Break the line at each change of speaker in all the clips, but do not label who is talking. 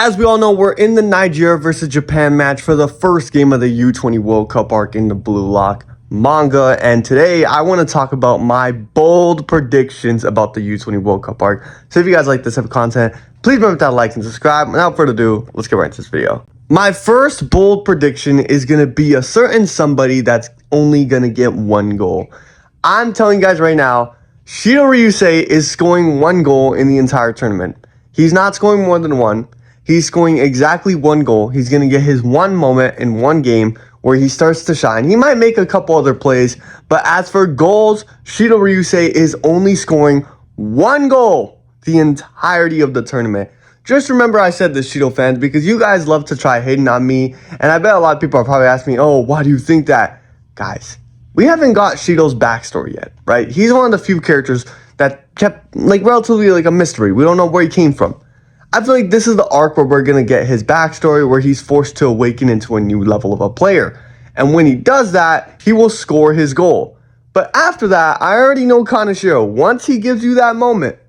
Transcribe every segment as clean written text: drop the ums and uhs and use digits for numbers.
As we all know, we're in the Nigeria versus Japan match for the first game of the U20 World Cup arc in the Blue Lock manga, and today I want to talk about my bold predictions about the U20 World Cup arc. So if you guys like this type of content, please remember to like and subscribe. Without further ado, let's get right into this video. My first bold prediction is going to be a certain somebody that's only going to get one goal. I'm telling you guys right now, Shido Ryusei is scoring one goal in the entire tournament. He's not scoring more than one. He's scoring exactly one goal. He's going to get his one moment in one game where he starts to shine. He might make a couple other plays, but as for goals, Shido Ryusei is only scoring one goal the entirety of the tournament. Just remember I said this, Shido fans, because you guys love to try hating on me, and I bet a lot of people are probably asking me, oh, why do you think that? Guys, we haven't got Shido's backstory yet, right? He's one of the few characters that kept, relatively, a mystery. We don't know where he came from. I feel like this is the arc where we're going to get his backstory, where he's forced to awaken into a new level of a player. And when he does that, he will score his goal. But after that, I already know Kaneshiro. Once he gives you that moment,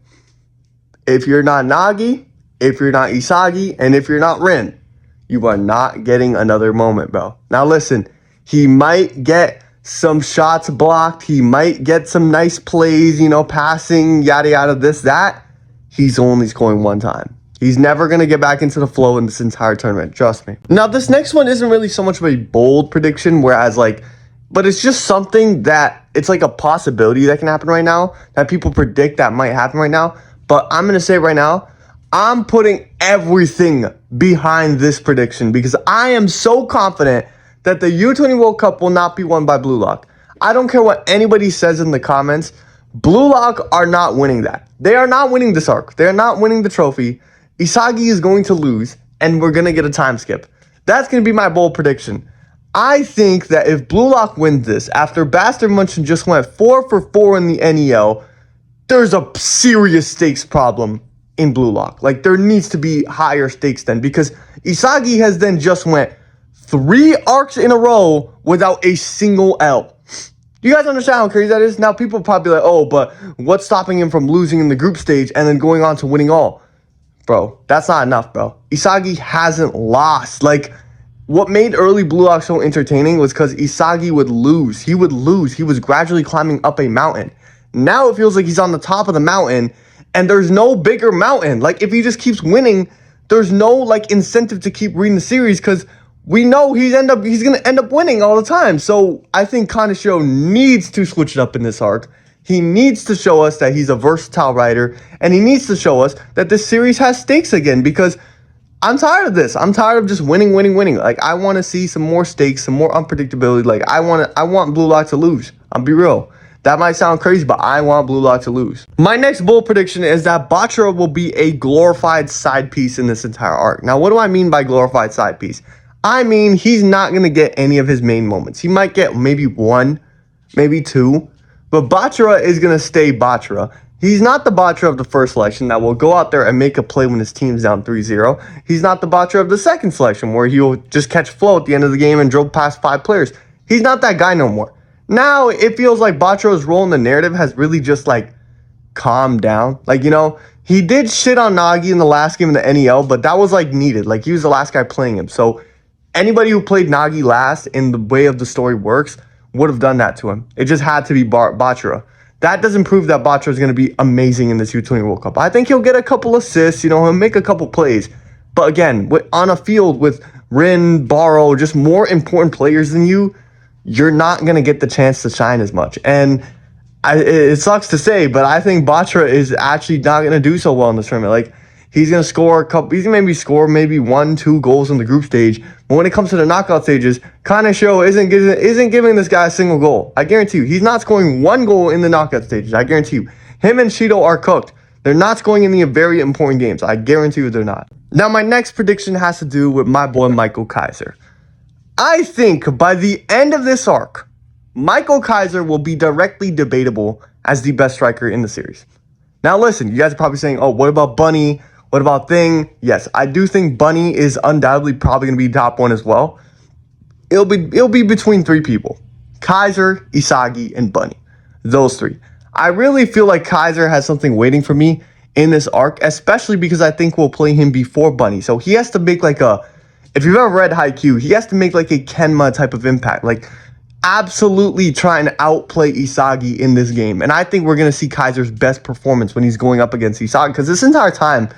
if you're not Nagi, if you're not Isagi, and if you're not Rin, you are not getting another moment, bro. Now listen, he might get some shots blocked. He might get some nice plays, passing, yada, yada, this, that. He's only scoring one time. He's never going to get back into the flow in this entire tournament. Trust me. Now, this next one isn't really so much of a bold prediction, whereas, but it's just something that it's like a possibility that can happen right now, that people predict that might happen right now. But I'm going to say right now, I'm putting everything behind this prediction because I am so confident that the U20 World Cup will not be won by Blue Lock. I don't care what anybody says in the comments. Blue Lock are not winning that. They are not winning this arc. They are not winning the trophy. Isagi is going to lose, and we're going to get a time skip. That's going to be my bold prediction. I think that if Blue Lock wins this, after Bastard Munchen just went 4 for 4 in the NEL, there's a serious stakes problem in Blue Lock. There needs to be higher stakes then, because Isagi has then just went 3 arcs in a row without a single L. Do you guys understand how crazy that is? Now, people probably be like, oh, but what's stopping him from losing in the group stage and then going on to winning all? Bro, that's not enough, bro. Isagi hasn't lost. What made early Blue Lock so entertaining was because Isagi would lose. He would lose. He was gradually climbing up a mountain. Now it feels like he's on the top of the mountain, and there's no bigger mountain. If he just keeps winning, there's no, incentive to keep reading the series because we know he's going to end up winning all the time. So I think Kaneshiro needs to switch it up in this arc. He needs to show us that he's a versatile writer, and he needs to show us that this series has stakes again, because I'm tired of this. I'm tired of just winning. I want to see some more stakes, some more unpredictability. I want Blue Lock to lose. I'll be real. That might sound crazy, but I want Blue Lock to lose. My next bold prediction is that Bachira will be a glorified side piece in this entire arc. Now, what do I mean by glorified side piece? I mean, he's not going to get any of his main moments. He might get maybe 1, maybe 2. But Bachira is going to stay Bachira. He's not the Bachira of the first selection that will go out there and make a play when his team's down 3-0. He's not the Bachira of the second selection where he'll just catch flow at the end of the game and dribble past 5 players. He's not that guy no more. Now it feels like Bachira's role in the narrative has really just calmed down. He did shit on Nagi in the last game in the NEL, but that was needed. He was the last guy playing him. So anybody who played Nagi last in the way of the story works would have done that to him. It just had to be Bachira. That doesn't prove that Bachira is going to be amazing in this U20 World Cup. I think he'll get a couple assists, he'll make a couple plays. But again, on a field with Rin, Baro, just more important players than you, you're not going to get the chance to shine as much. And it sucks to say, but I think Bachira is actually not going to do so well in this tournament. He's going to score he's going to maybe score 1, 2 goals in the group stage. But when it comes to the knockout stages, Kaneshiro isn't giving this guy a single goal. I guarantee you. He's not scoring 1 goal in the knockout stages. I guarantee you. Him and Shido are cooked. They're not scoring in the very important games. I guarantee you they're not. Now, my next prediction has to do with my boy, Michael Kaiser. I think by the end of this arc, Michael Kaiser will be directly debatable as the best striker in the series. Now, listen, you guys are probably saying, oh, what about Bunny? What about Thing? Yes, I do think Bunny is undoubtedly probably going to be top 1 as well. It'll be between 3 people. Kaiser, Isagi, and Bunny. Those 3. I really feel like Kaiser has something waiting for me in this arc, especially because I think we'll play him before Bunny. So he has to make like a, if you've ever read Haikyuu, he has to make like a Kenma type of impact, like absolutely trying to outplay Isagi in this game. And I think we're going to see Kaiser's best performance when he's going up against Isagi, because this entire time,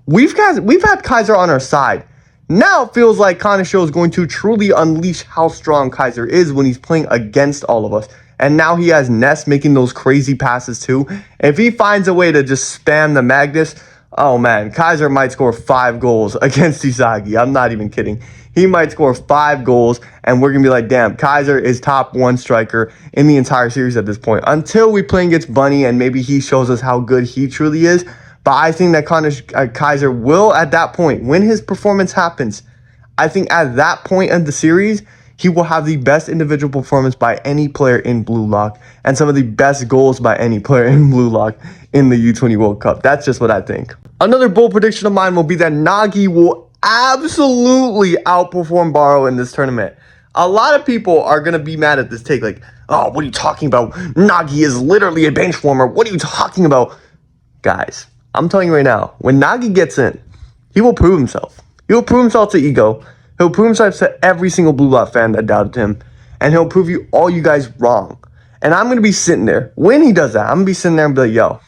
we've had Kaiser on our side. Now it feels like Kaneshiro is going to truly unleash how strong Kaiser is when he's playing against all of us. And now he has Ness making those crazy passes too. If he finds a way to just spam the Magnus, oh man, Kaiser might score 5 goals against Isagi. I'm not even kidding. He might score 5 goals, and we're going to be like, damn, Kaiser is top 1 striker in the entire series at this point. Until we play against Bunny and maybe he shows us how good he truly is. But I think that Kaiser will, at that point, when his performance happens, I think at that point of the series, he will have the best individual performance by any player in Blue Lock and some of the best goals by any player in Blue Lock in the U20 World Cup. That's just what I think. Another bold prediction of mine will be that Nagi will absolutely outperform Baro in this tournament. A lot of people are going to be mad at this take, like, oh, what are you talking about? Nagi is literally a bench warmer. What are you talking about? Guys, I'm telling you right now, when Nagi gets in, he will prove himself. He will prove himself to Ego. He'll prove himself to every single Blue Lock fan that doubted him. And he'll prove all you guys wrong. And I'm going to be sitting there. When he does that, I'm going to be sitting there and be like, yo,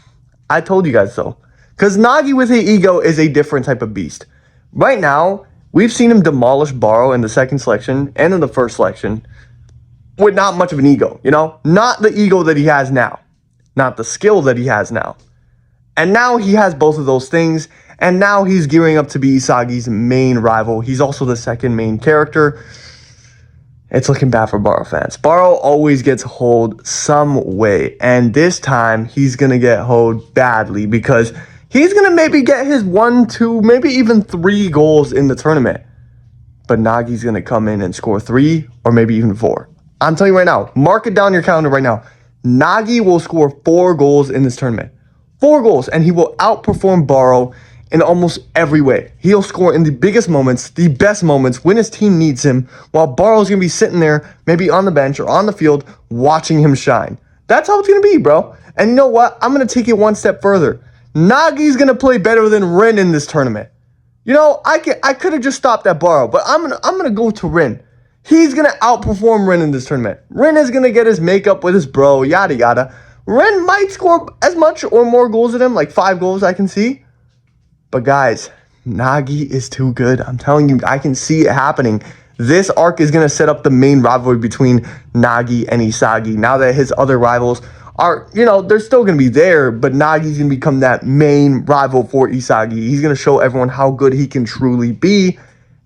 I told you guys so. Because Nagi with his ego is a different type of beast. Right now, we've seen him demolish Baro in the second selection and in the first selection with not much of an ego, you know? Not the ego that he has now. Not the skill that he has now. And now he has both of those things. And now he's gearing up to be Isagi's main rival. He's also the second main character. It's looking bad for Baro fans. Baro always gets hold some way. And this time, he's going to get hold badly because he's going to maybe get his 1, 2, maybe even 3 goals in the tournament. But Nagi's going to come in and score 3 or maybe even 4. I'm telling you right now, mark it down your calendar right now. Nagi will score 4 goals in this tournament. 4 goals, and he will outperform Baro in almost every way. He'll score in the biggest moments, the best moments, when his team needs him, while Baro's going to be sitting there, maybe on the bench or on the field, watching him shine. That's how it's going to be, bro. And you know what? I'm going to take it one step further. Nagi's going to play better than Rin in this tournament. You know, I could have just stopped at Baro, but I'm gonna go to Rin. He's going to outperform Rin in this tournament. Rin is going to get his makeup with his bro, yada, yada. Rin might score as much or more goals than him, like 5 goals I can see. But guys, Nagi is too good. I'm telling you, I can see it happening. This arc is going to set up the main rivalry between Nagi and Isagi. Now that his other rivals are, you know, they're still going to be there, but Nagi's going to become that main rival for Isagi. He's going to show everyone how good he can truly be,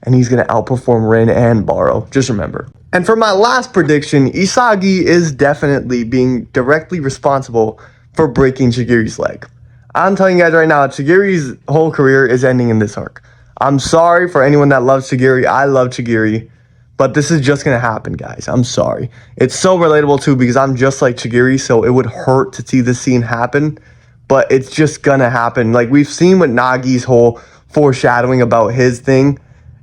and he's going to outperform Rin and Baro. Just remember. And for my last prediction, Isagi is definitely being directly responsible for breaking Shigiri's leg. I'm telling you guys right now, Shigiri's whole career is ending in this arc. I'm sorry for anyone that loves Shigiri. I love Shigiri. But this is just going to happen, guys. I'm sorry. It's so relatable, too, because I'm just like Shigiri, so it would hurt to see this scene happen. But it's just going to happen. Like, we've seen with Nagi's whole foreshadowing about his thing.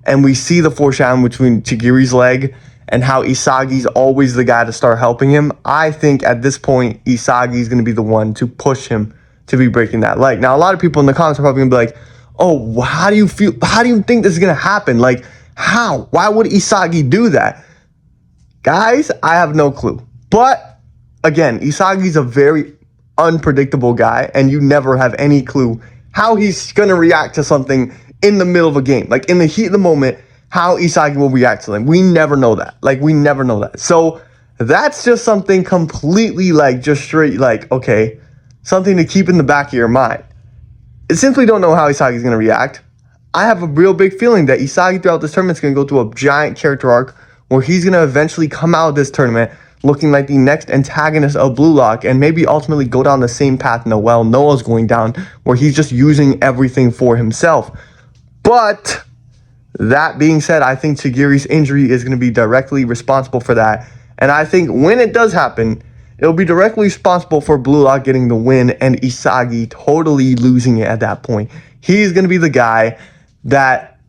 And we see the foreshadowing between Shigiri's leg and how Isagi's always the guy to start helping him. I think at this point, Isagi's going to be the one to push him to be breaking that leg. Now, a lot of people in the comments are probably going to be like, oh, how do you feel? How do you think this is going to happen? Like, how? Why would Isagi do that? Guys, I have no clue. But, again, Isagi's a very unpredictable guy, and you never have any clue how he's going to react to something in the middle of a game. Like, in the heat of the moment, how Isagi will react to them. We never know that. Like, we never know that. So, that's just something completely, like, just straight, like, okay, something to keep in the back of your mind. I simply don't know how Isagi's going to react. I have a real big feeling that Isagi throughout this tournament is going to go through a giant character arc where he's going to eventually come out of this tournament looking like the next antagonist of Blue Lock and maybe ultimately go down the same path Noah's going down, where he's just using everything for himself. But that being said, I think Shigiri's injury is going to be directly responsible for that. And I think when it does happen, it'll be directly responsible for Blue Lock getting the win and Isagi totally losing it at that point. He's going to be the guy that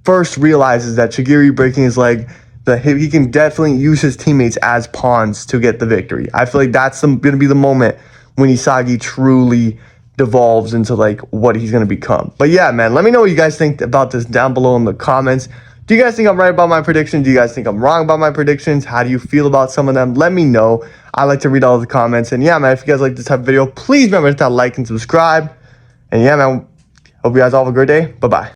first realizes that Shigiri breaking his leg, that he can definitely use his teammates as pawns to get the victory. I feel like that's going to be the moment when Isagi truly devolves into like what he's going to become. But yeah, man, let me know what you guys think about this down below in the comments. Do you guys think I'm right about my predictions? Do you guys think I'm wrong about my predictions? How do you feel about some of them? Let me know. I like to read all the comments. And yeah, man, if you guys like this type of video, please remember to hit that like and subscribe. And yeah, man, hope you guys all have a great day. Bye-bye.